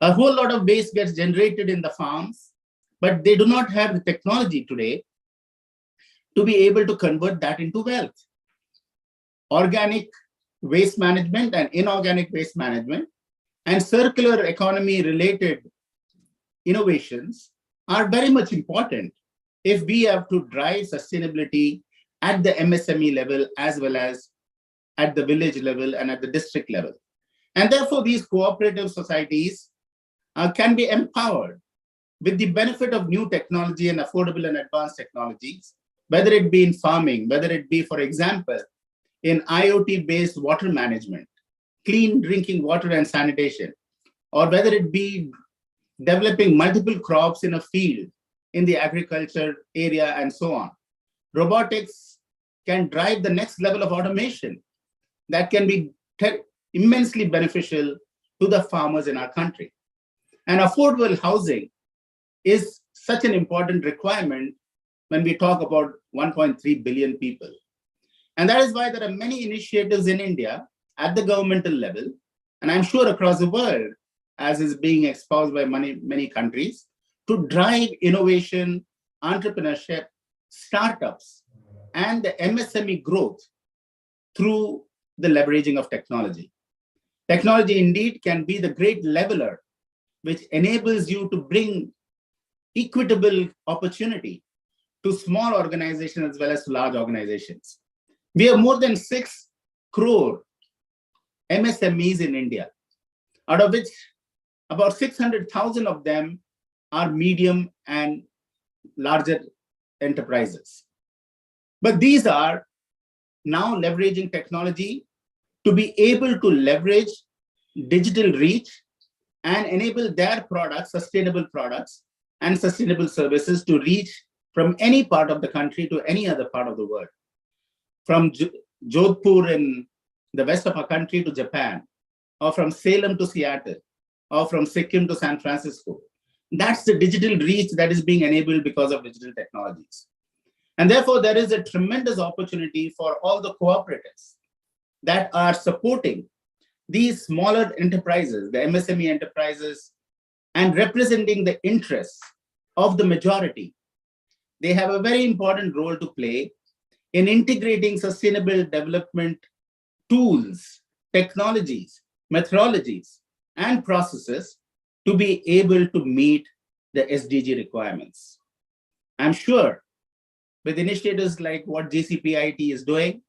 A whole lot of waste gets generated in the farms, but they do not have the technology today to be able to convert that into wealth. Organic waste management and inorganic waste management and circular economy related innovations are very much important if we have to drive sustainability at the MSME level as well as at the village level and at the district level. And therefore, these cooperative societies can be empowered with the benefit of new technology and affordable and advanced technologies, whether it be in farming, whether it be, for example, in IoT-based water management, clean drinking water and sanitation, or whether it be developing multiple crops in a field in the agriculture area and so on. Robotics can drive the next level of automation that can be immensely beneficial to the farmers in our country. And affordable housing is such an important requirement when we talk about 1.3 billion people. And that is why there are many initiatives in India at the governmental level, and I'm sure across the world, as is being espoused by many countries, to drive innovation, entrepreneurship, startups, and the MSME growth through the leveraging of technology. Technology indeed can be the great leveler, which enables you to bring equitable opportunity to small organizations as well as to large organizations. We have more than 6 crore MSMEs in India, out of which about 600,000 of them are medium and larger enterprises. But these are now leveraging technology to be able to leverage digital reach and enable their products, sustainable products and sustainable services to reach from any part of the country to any other part of the world. From Jodhpur in the west of our country to Japan, or from Salem to Seattle, or from Sikkim to San Francisco. That's the digital reach that is being enabled because of digital technologies. And therefore, there is a tremendous opportunity for all the cooperatives that are supporting these smaller enterprises, the MSME enterprises, and representing the interests of the majority. They have a very important role to play in integrating sustainable development tools, technologies, methodologies, and processes to be able to meet the SDG requirements. I'm sure with initiatives like what GCPIT is doing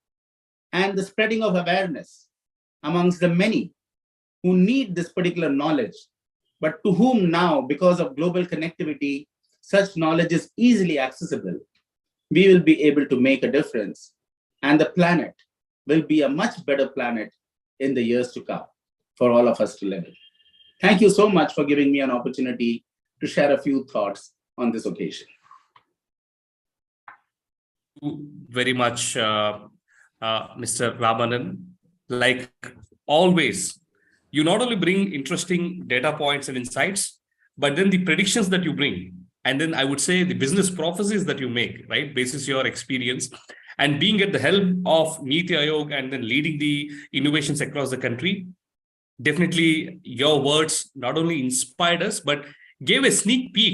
and the spreading of awareness amongst the many who need this particular knowledge, but to whom now, because of global connectivity, such knowledge is easily accessible, we will be able to make a difference, and the planet will be a much better planet in the years to come for all of us to live in. Thank you so much for giving me an opportunity to share a few thoughts on this occasion. Very much, Mr. Ramanan. Like always, you not only bring interesting data points and insights, but then the predictions that you bring, and then I would say the business prophecies that you make, right, basis your experience, and being at the helm of Niti Aayog and then leading the innovations across the country. Definitely, your words not only inspired us, but gave a sneak peek